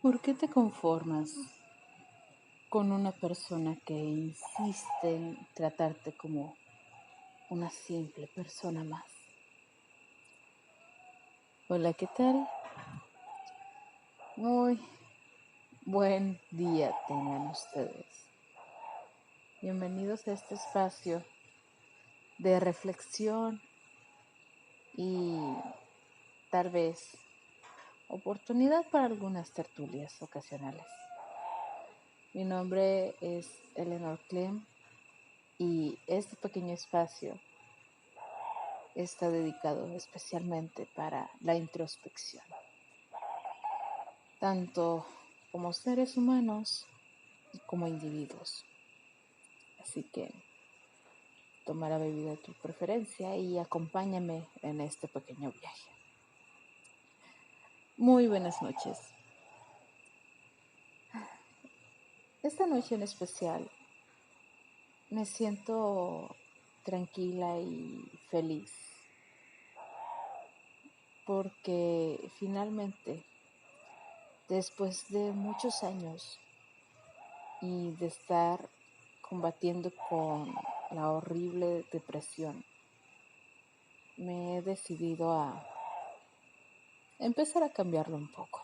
¿Por qué te conformas con una persona que insiste en tratarte como una simple persona más? Hola, ¿qué tal? Muy buen día tengan ustedes. Bienvenidos a este espacio de reflexión y tal vez oportunidad para algunas tertulias ocasionales. Mi nombre es Eleanor Clem y este pequeño espacio está dedicado especialmente para la introspección, tanto como seres humanos como individuos. Así que toma la bebida de tu preferencia y acompáñame en este pequeño viaje. Muy buenas noches. Esta noche en especial me siento tranquila y feliz porque finalmente, después de muchos años y de estar combatiendo con la horrible depresión, me he decidido a empezar a cambiarlo un poco.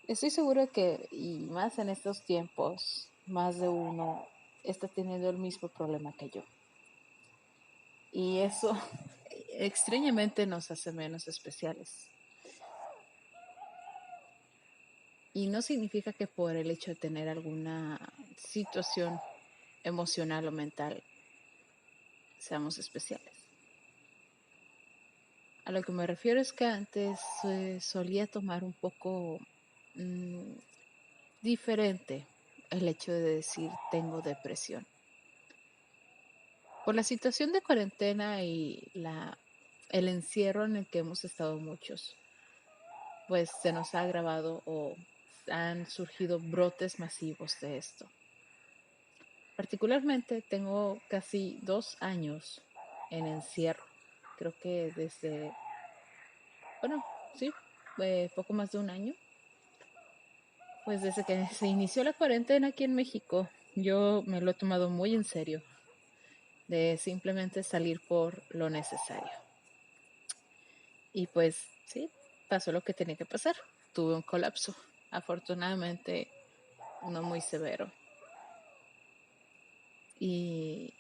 Estoy segura que, y más en estos tiempos, más de uno está teniendo el mismo problema que yo. Y eso extrañamente nos hace menos especiales. Y no significa que por el hecho de tener alguna situación emocional o mental seamos especiales. A lo que me refiero es que antes solía tomar un poco diferente el hecho de decir tengo depresión. Por la situación de cuarentena y el encierro en el que hemos estado muchos, pues se nos ha agravado o han surgido brotes masivos de esto. Particularmente tengo casi 2 años en encierro. Creo que poco más de un año. Pues desde que se inició la cuarentena aquí en México, yo me lo he tomado muy en serio, de simplemente salir por lo necesario. Y pues sí, pasó lo que tenía que pasar. Tuve un colapso, afortunadamente no muy severo. Y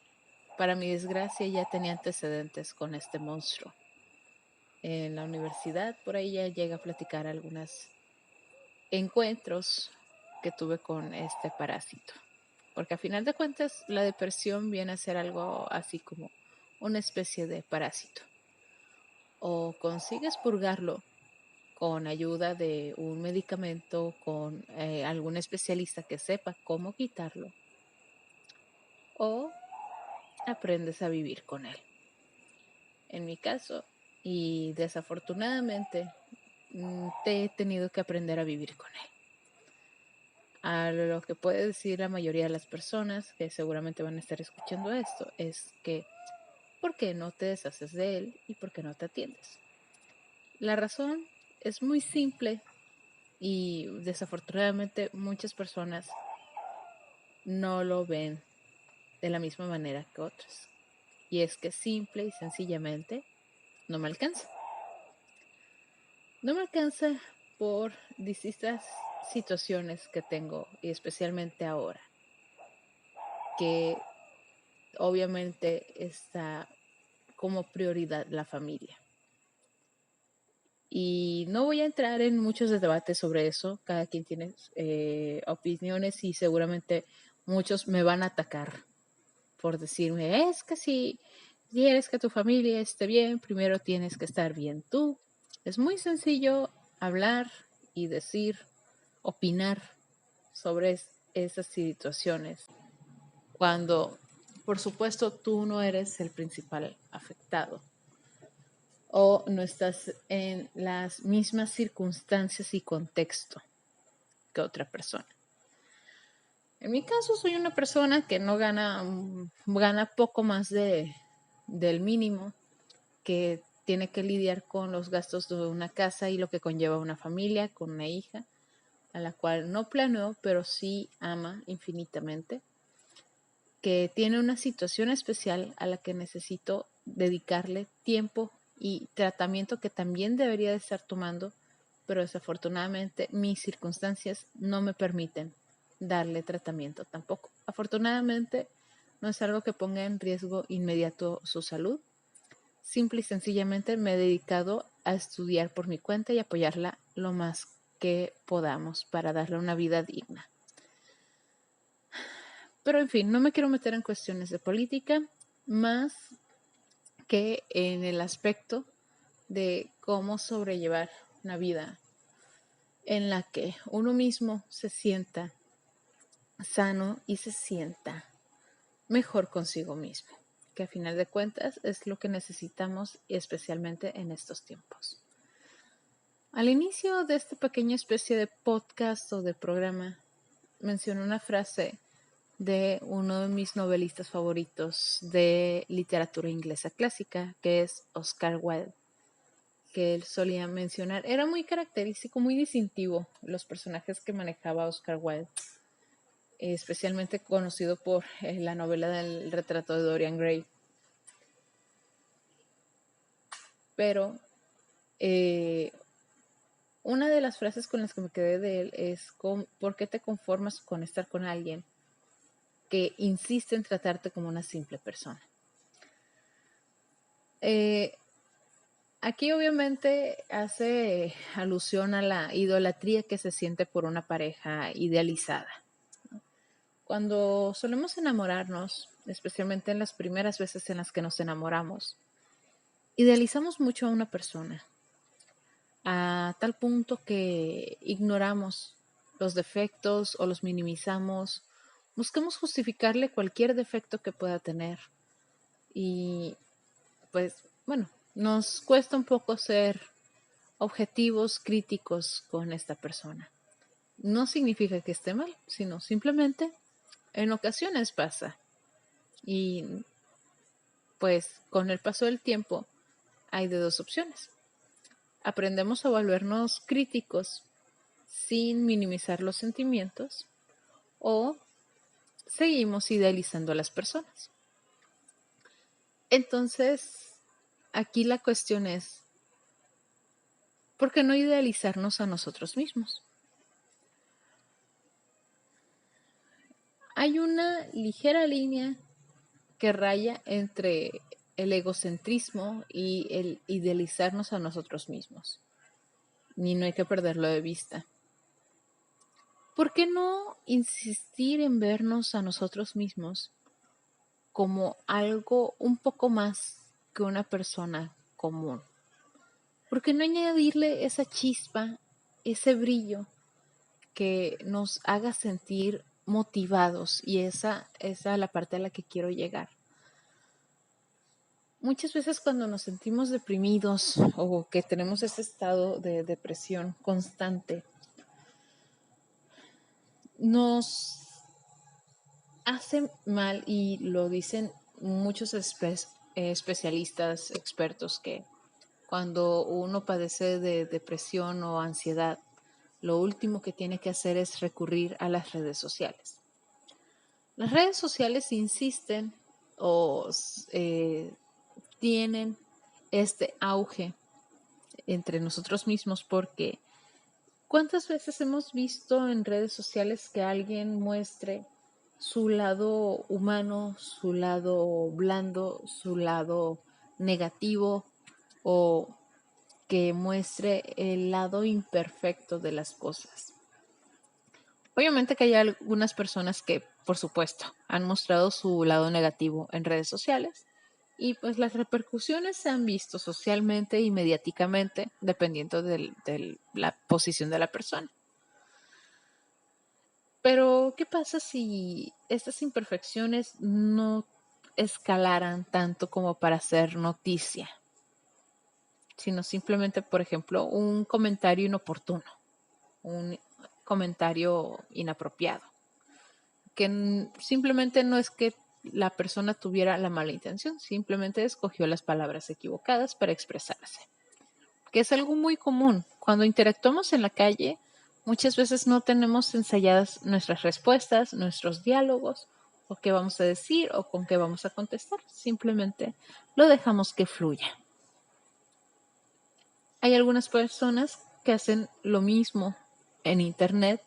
para mi desgracia ya tenía antecedentes con este monstruo. En la universidad, por ahí ya llegué a platicar algunos encuentros que tuve con este parásito. Porque a final de cuentas la depresión viene a ser algo así como una especie de parásito. O consigues purgarlo con ayuda de un medicamento, con algún especialista que sepa cómo quitarlo, o aprendes a vivir con él. En mi caso, y desafortunadamente, te he tenido que aprender a vivir con él. A lo que puede decir la mayoría de las personas que seguramente van a estar escuchando esto es que ¿por qué no te deshaces de él y por qué no te atiendes? La razón es muy simple y desafortunadamente muchas personas no lo ven de la misma manera que otras. Y es que simple y sencillamente no me alcanza. No me alcanza por distintas situaciones que tengo y especialmente ahora, que obviamente está como prioridad la familia. Y no voy a entrar en muchos debates sobre eso, cada quien tiene opiniones y seguramente muchos me van a atacar por decirme, es que si quieres que tu familia esté bien, primero tienes que estar bien tú. Es muy sencillo hablar y decir, opinar sobre esas situaciones cuando, por supuesto, tú no eres el principal afectado o no estás en las mismas circunstancias y contexto que otra persona. En mi caso soy una persona que gana poco más del mínimo, que tiene que lidiar con los gastos de una casa y lo que conlleva una familia, con una hija, a la cual no planeó, pero sí ama infinitamente, que tiene una situación especial a la que necesito dedicarle tiempo y tratamiento que también debería de estar tomando, pero desafortunadamente mis circunstancias no me permiten darle tratamiento tampoco. Afortunadamente no es algo que ponga en riesgo inmediato su salud. Simple y sencillamente me he dedicado a estudiar por mi cuenta y apoyarla lo más que podamos para darle una vida digna. Pero en fin, no me quiero meter en cuestiones de política, más que en el aspecto de cómo sobrellevar una vida en la que uno mismo se sienta sano y se sienta mejor consigo mismo, que a final de cuentas es lo que necesitamos, especialmente en estos tiempos. Al inicio de esta pequeña especie de podcast o de programa, mencioné una frase de uno de mis novelistas favoritos de literatura inglesa clásica, que es Oscar Wilde, que él solía mencionar. Era muy característico, muy distintivo los personajes que manejaba Oscar Wilde, especialmente conocido por la novela del retrato de Dorian Gray. Pero una de las frases con las que me quedé de él es: ¿por qué te conformas con estar con alguien que insiste en tratarte como una simple persona? Aquí obviamente hace alusión a la idolatría que se siente por una pareja idealizada. Cuando solemos enamorarnos, especialmente en las primeras veces en las que nos enamoramos, idealizamos mucho a una persona, a tal punto que ignoramos los defectos o los minimizamos, buscamos justificarle cualquier defecto que pueda tener. Y pues bueno, nos cuesta un poco ser objetivos críticos con esta persona. No significa que esté mal, sino simplemente en ocasiones pasa. Y pues con el paso del tiempo hay de dos opciones. Aprendemos a volvernos críticos sin minimizar los sentimientos, o seguimos idealizando a las personas. Entonces, aquí la cuestión es: ¿por qué no idealizarnos a nosotros mismos? Hay una ligera línea que raya entre el egocentrismo y el idealizarnos a nosotros mismos, y no hay que perderlo de vista. ¿Por qué no insistir en vernos a nosotros mismos como algo un poco más que una persona común? ¿Por qué no añadirle esa chispa, ese brillo que nos haga sentir motivados? Y esa es la parte a la que quiero llegar. Muchas veces cuando nos sentimos deprimidos o que tenemos ese estado de depresión constante, nos hace mal, y lo dicen muchos especialistas, expertos, que cuando uno padece de depresión o ansiedad, lo último que tiene que hacer es recurrir a las redes sociales. Las redes sociales insisten o tienen este auge entre nosotros mismos, porque ¿cuántas veces hemos visto en redes sociales que alguien muestre su lado humano, su lado blando, su lado negativo, o que muestre el lado imperfecto de las cosas? Obviamente que hay algunas personas que, por supuesto, han mostrado su lado negativo en redes sociales, y pues las repercusiones se han visto socialmente y mediáticamente dependiendo de la posición de la persona. Pero, ¿qué pasa si estas imperfecciones no escalaran tanto como para ser noticia, sino simplemente, por ejemplo, un comentario inoportuno, un comentario inapropiado, que simplemente no es que la persona tuviera la mala intención, simplemente escogió las palabras equivocadas para expresarse, que es algo muy común. Cuando interactuamos en la calle, muchas veces no tenemos ensayadas nuestras respuestas, nuestros diálogos, o qué vamos a decir o con qué vamos a contestar. Simplemente lo dejamos que fluya. Hay algunas personas que hacen lo mismo en Internet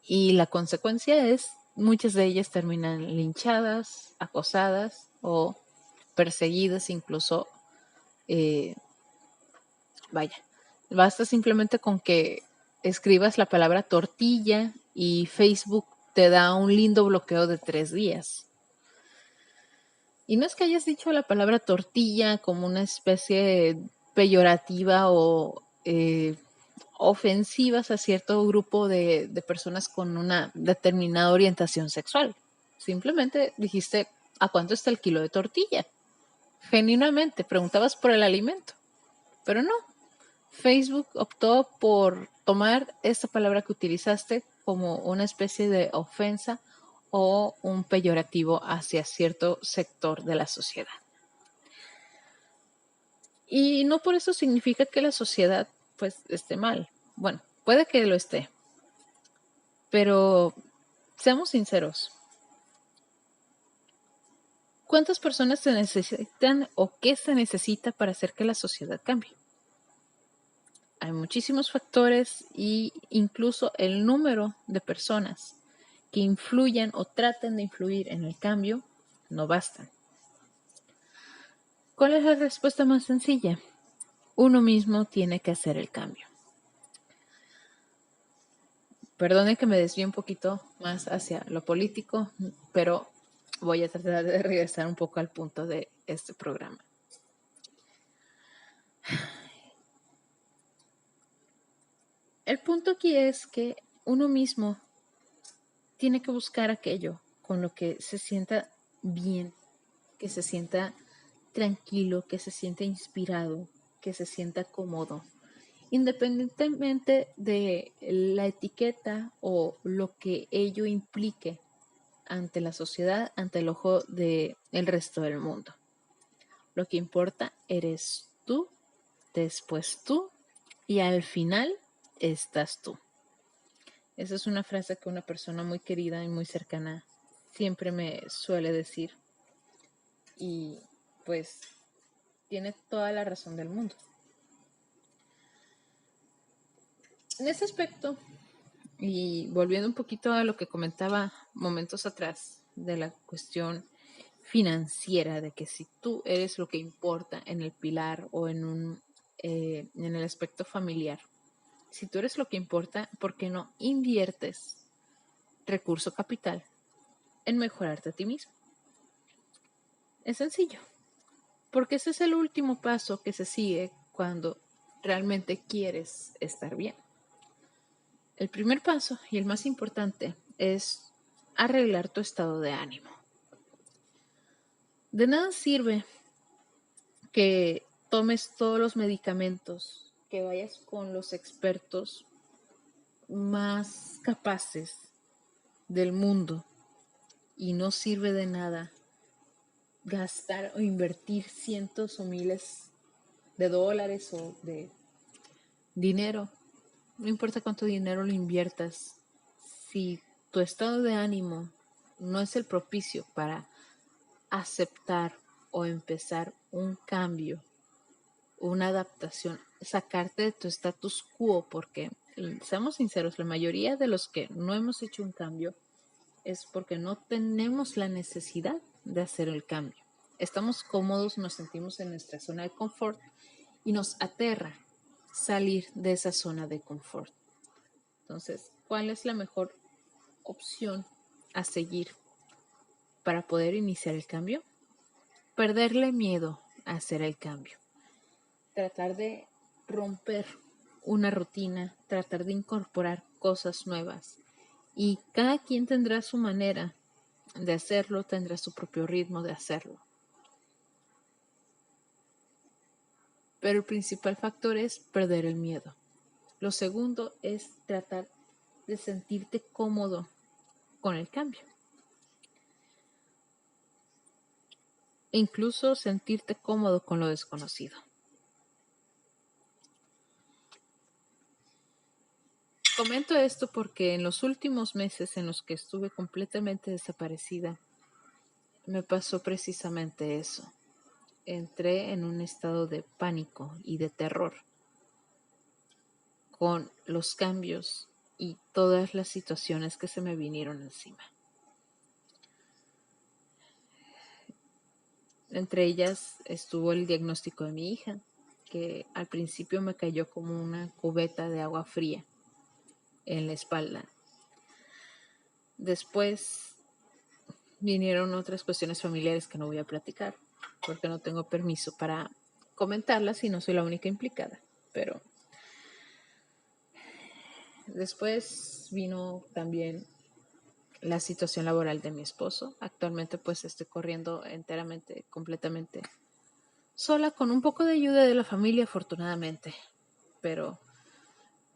y la consecuencia es muchas de ellas terminan linchadas, acosadas o perseguidas incluso. Vaya, basta simplemente con que escribas la palabra tortilla y Facebook te da un lindo bloqueo de 3 días. Y no es que hayas dicho la palabra tortilla como una especie peyorativa o ofensivas a cierto grupo de personas con una determinada orientación sexual. Simplemente dijiste, ¿a cuánto está el kilo de tortilla? Genuinamente, preguntabas por el alimento. Pero no, Facebook optó por tomar esta palabra que utilizaste como una especie de ofensa o un peyorativo hacia cierto sector de la sociedad. Y no por eso significa que la sociedad pues esté mal. Bueno, puede que lo esté, pero seamos sinceros. ¿Cuántas personas se necesitan o qué se necesita para hacer que la sociedad cambie? Hay muchísimos factores e incluso el número de personas que influyan o traten de influir en el cambio no bastan. ¿Cuál es la respuesta más sencilla? Uno mismo tiene que hacer el cambio. Perdone que me desvíe un poquito más hacia lo político, pero voy a tratar de regresar un poco al punto de este programa. El punto aquí es que uno mismo tiene que buscar aquello con lo que se sienta bien, que se sienta tranquilo, que se sienta inspirado, que se sienta cómodo, independientemente de la etiqueta o lo que ello implique ante la sociedad, ante el ojo del resto del mundo. Lo que importa eres tú, después tú y al final estás tú. Esa es una frase que una persona muy querida y muy cercana siempre me suele decir y pues tiene toda la razón del mundo. En ese aspecto, y volviendo un poquito a lo que comentaba momentos atrás de la cuestión financiera, de que si tú eres lo que importa en el pilar o en el aspecto familiar, si tú eres lo que importa, ¿por qué no inviertes recurso capital en mejorarte a ti mismo? Es sencillo, porque ese es el último paso que se sigue cuando realmente quieres estar bien. El primer paso y el más importante es arreglar tu estado de ánimo. De nada sirve que tomes todos los medicamentos, que vayas con los expertos más capaces del mundo y no sirve de nada gastar o invertir cientos o miles de dólares o de dinero. No importa cuánto dinero lo inviertas, si tu estado de ánimo no es el propicio para aceptar o empezar un cambio, una adaptación, sacarte de tu status quo, porque seamos sinceros, la mayoría de los que no hemos hecho un cambio es porque no tenemos la necesidad de hacer el cambio. Estamos cómodos, nos sentimos en nuestra zona de confort y nos aterra salir de esa zona de confort. Entonces, ¿cuál es la mejor opción a seguir para poder iniciar el cambio? Perderle miedo a hacer el cambio. Tratar de romper una rutina, tratar de incorporar cosas nuevas. Y cada quien tendrá su manera de hacerlo, tendrá su propio ritmo de hacerlo. Pero el principal factor es perder el miedo. Lo segundo es tratar de sentirte cómodo con el cambio. e incluso sentirte cómodo con lo desconocido. Comento esto porque en los últimos meses en los que estuve completamente desaparecida, me pasó precisamente eso. Entré en un estado de pánico y de terror con los cambios y todas las situaciones que se me vinieron encima. Entre ellas estuvo el diagnóstico de mi hija, que al principio me cayó como una cubeta de agua fría en la espalda. Después vinieron otras cuestiones familiares que no voy a platicar, porque no tengo permiso para comentarlas y no soy la única implicada. Pero después vino también la situación laboral de mi esposo. Actualmente pues estoy corriendo enteramente, completamente sola, con un poco de ayuda de la familia afortunadamente, pero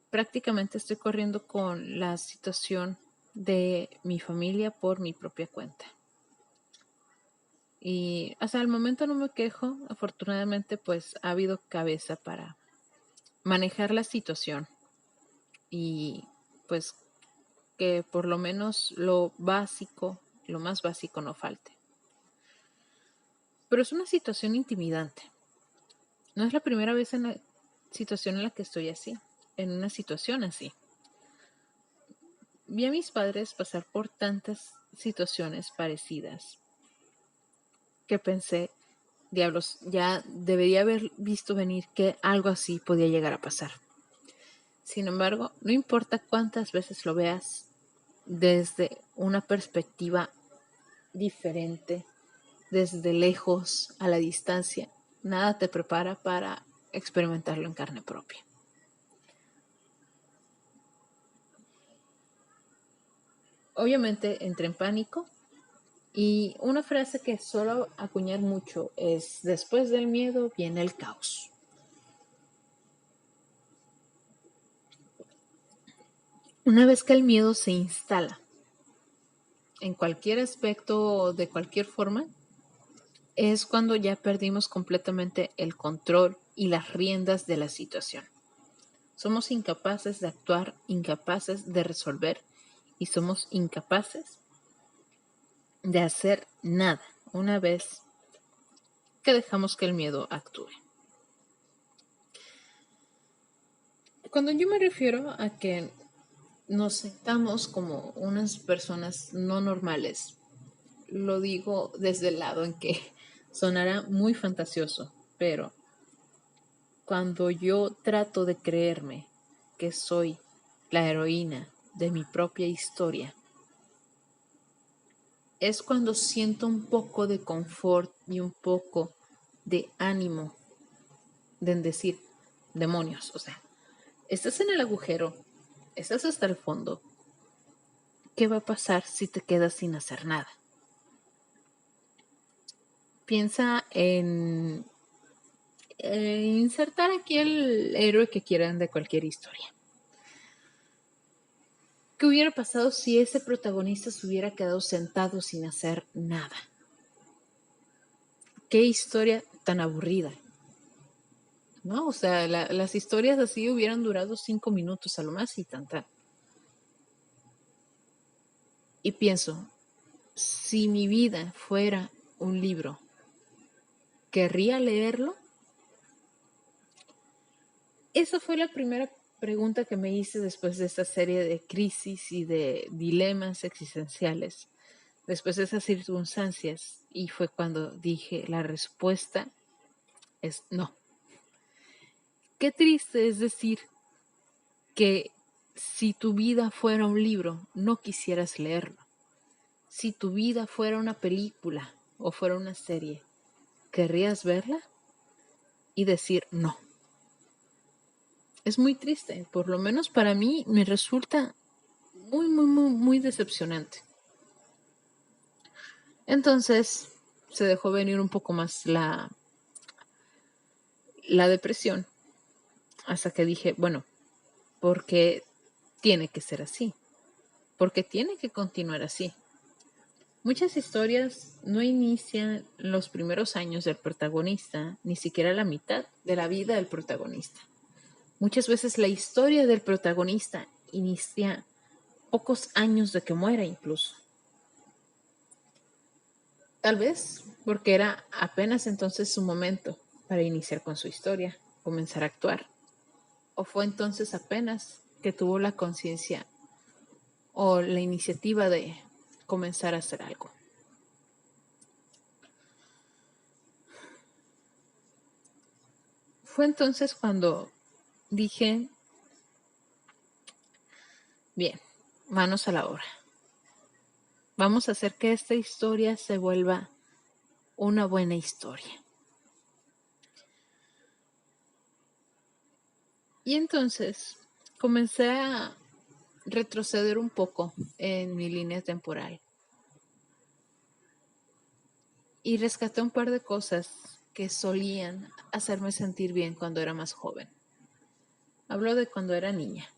prácticamente estoy corriendo con la situación de mi familia por mi propia cuenta. Y hasta el momento no me quejo, afortunadamente pues ha habido cabeza para manejar la situación y pues que por lo menos lo básico, lo más básico no falte. Pero es una situación intimidante. No es la primera vez en la situación en la que estoy así, en una situación así. Vi a mis padres pasar por tantas situaciones parecidas que pensé, diablos, ya debería haber visto venir que algo así podía llegar a pasar. Sin embargo, no importa cuántas veces lo veas desde una perspectiva diferente, desde lejos, a la distancia, nada te prepara para experimentarlo en carne propia. Obviamente entré en pánico y una frase que suelo acuñar mucho es: después del miedo viene el caos. Una vez que el miedo se instala en cualquier aspecto, de cualquier forma, es cuando ya perdimos completamente el control y las riendas de la situación. Somos incapaces de actuar, incapaces de resolver y somos incapaces de hacer nada una vez que dejamos que el miedo actúe. Cuando yo me refiero a que nos sentamos como unas personas no normales, lo digo desde el lado en que sonará muy fantasioso, pero cuando yo trato de creerme que soy la heroína de mi propia historia, es cuando siento un poco de confort y un poco de ánimo de decir, demonios, o sea, estás en el agujero, estás hasta el fondo, ¿qué va a pasar si te quedas sin hacer nada? Piensa en insertar aquí el héroe que quieran de cualquier historia. ¿Qué hubiera pasado si ese protagonista se hubiera quedado sentado sin hacer nada? Qué historia tan aburrida, ¿no? O sea, las historias así hubieran durado 5 minutos a lo más y tanta. Y pienso, si mi vida fuera un libro, ¿querría leerlo? Esa fue la primera pregunta que me hice después de esta serie de crisis y de dilemas existenciales, después de esas circunstancias, y fue cuando dije, la respuesta es no. Qué triste es decir que si tu vida fuera un libro, no quisieras leerlo. Si tu vida fuera una película o fuera una serie, ¿querrías verla? Y decir no. Es muy triste, por lo menos para mí me resulta muy decepcionante. Entonces se dejó venir un poco más la depresión, hasta que dije, bueno, porque tiene que ser así, porque tiene que continuar así. Muchas historias no inician los primeros años del protagonista, ni siquiera la mitad de la vida del protagonista. Muchas veces la historia del protagonista inicia pocos años de que muera incluso. Tal vez porque era apenas entonces su momento para iniciar con su historia, comenzar a actuar. O fue entonces apenas que tuvo la conciencia o la iniciativa de comenzar a hacer algo. Fue entonces cuando dije, bien, manos a la obra. Vamos a hacer que esta historia se vuelva una buena historia. Y entonces comencé a retroceder un poco en mi línea temporal. Y rescaté un par de cosas que solían hacerme sentir bien cuando era más joven. Hablo de cuando era niña.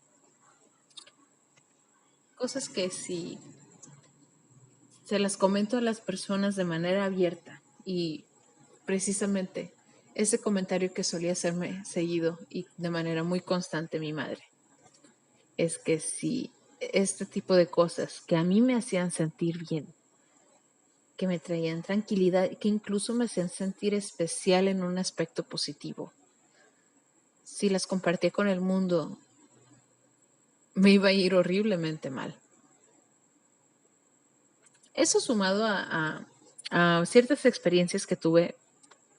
Cosas que si se las comento a las personas de manera abierta y precisamente ese comentario que solía hacerme seguido y de manera muy constante mi madre, es que si este tipo de cosas que a mí me hacían sentir bien, que me traían tranquilidad, que incluso me hacían sentir especial en un aspecto positivo, si las compartía con el mundo, me iba a ir horriblemente mal. Eso sumado a ciertas experiencias que tuve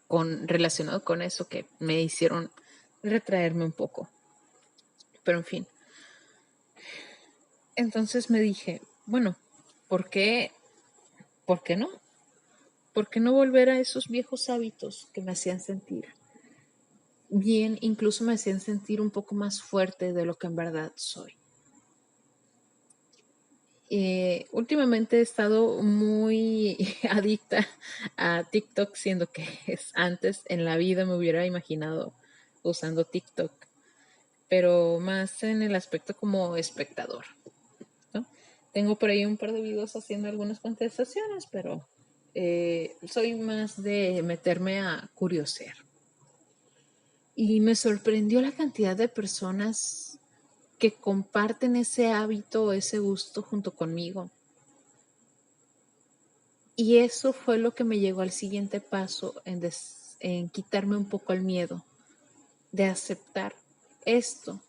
relacionado con eso que me hicieron retraerme un poco. Pero en fin. Entonces me dije, bueno, ¿por qué no? ¿Por qué no volver a esos viejos hábitos que me hacían sentir bien, incluso me hacían sentir un poco más fuerte de lo que en verdad soy? Últimamente he estado muy adicta a TikTok, siendo que antes en la vida me hubiera imaginado usando TikTok, pero más en el aspecto como espectador, ¿no? Tengo por ahí un par de videos haciendo algunas contestaciones, pero soy más de meterme a curiosear. Y me sorprendió la cantidad de personas que comparten ese hábito, ese gusto junto conmigo. Y eso fue lo que me llevó al siguiente paso en quitarme un poco el miedo de aceptar esto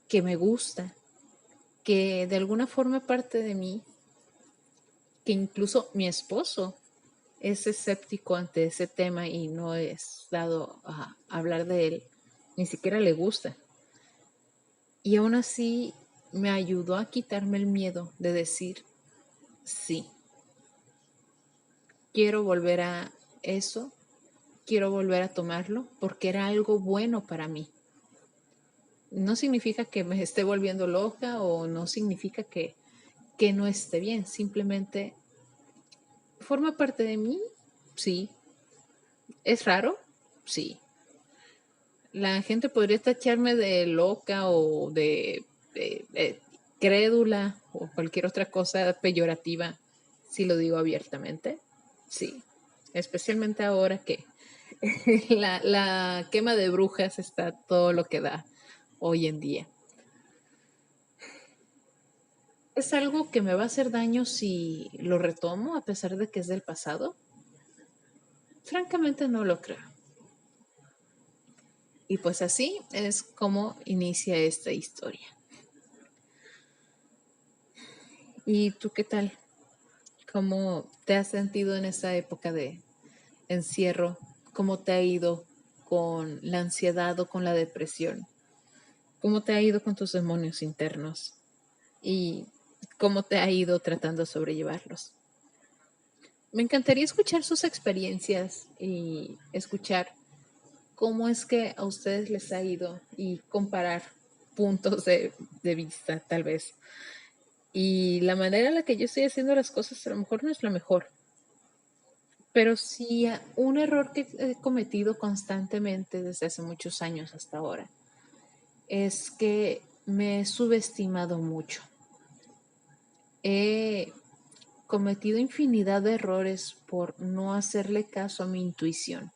que me gusta, que de alguna forma parte de mí, que incluso mi esposo es escéptico ante ese tema y no es dado a hablar de él, ni siquiera le gusta. Y aún así me ayudó a quitarme el miedo de decir, sí, quiero volver a eso, quiero volver a tomarlo porque era algo bueno para mí. No significa que me esté volviendo loca o no significa que no esté bien, simplemente forma parte de mí, sí. ¿Es raro? Sí. La gente podría tacharme de loca o de crédula o cualquier otra cosa peyorativa si lo digo abiertamente. Sí. Especialmente ahora que la quema de brujas está todo lo que da hoy en día. ¿Es algo que me va a hacer daño si lo retomo a pesar de que es del pasado? Francamente no lo creo. Y pues así es como inicia esta historia. ¿Y tú qué tal? ¿Cómo te has sentido en esa época de encierro? ¿Cómo te ha ido con la ansiedad o con la depresión? ¿Cómo te ha ido con tus demonios internos? ¿Y cómo te ha ido tratando de sobrellevarlos? Me encantaría escuchar sus experiencias y escuchar cómo es que a ustedes les ha ido y comparar puntos de vista, tal vez. Y la manera en la que yo estoy haciendo las cosas a lo mejor no es la mejor. Pero sí, un error que he cometido constantemente desde hace muchos años hasta ahora es que me he subestimado mucho. He cometido infinidad de errores por no hacerle caso a mi intuición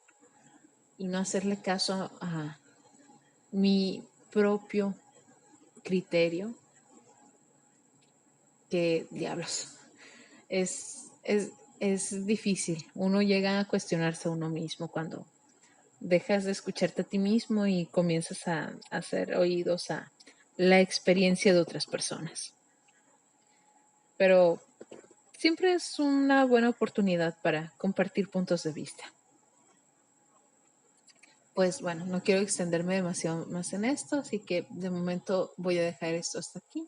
y no hacerle caso a mi propio criterio, que diablos, es, es, es difícil. Uno llega a cuestionarse a uno mismo cuando dejas de escucharte a ti mismo y comienzas a hacer oídos a la experiencia de otras personas. Pero siempre es una buena oportunidad para compartir puntos de vista. Pues bueno, no quiero extenderme demasiado más en esto, así que de momento voy a dejar esto hasta aquí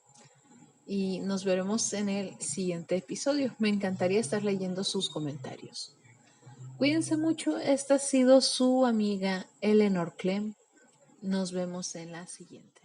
y nos veremos en el siguiente episodio. Me encantaría estar leyendo sus comentarios. Cuídense mucho, esta ha sido su amiga Eleanor Clem. Nos vemos en la siguiente.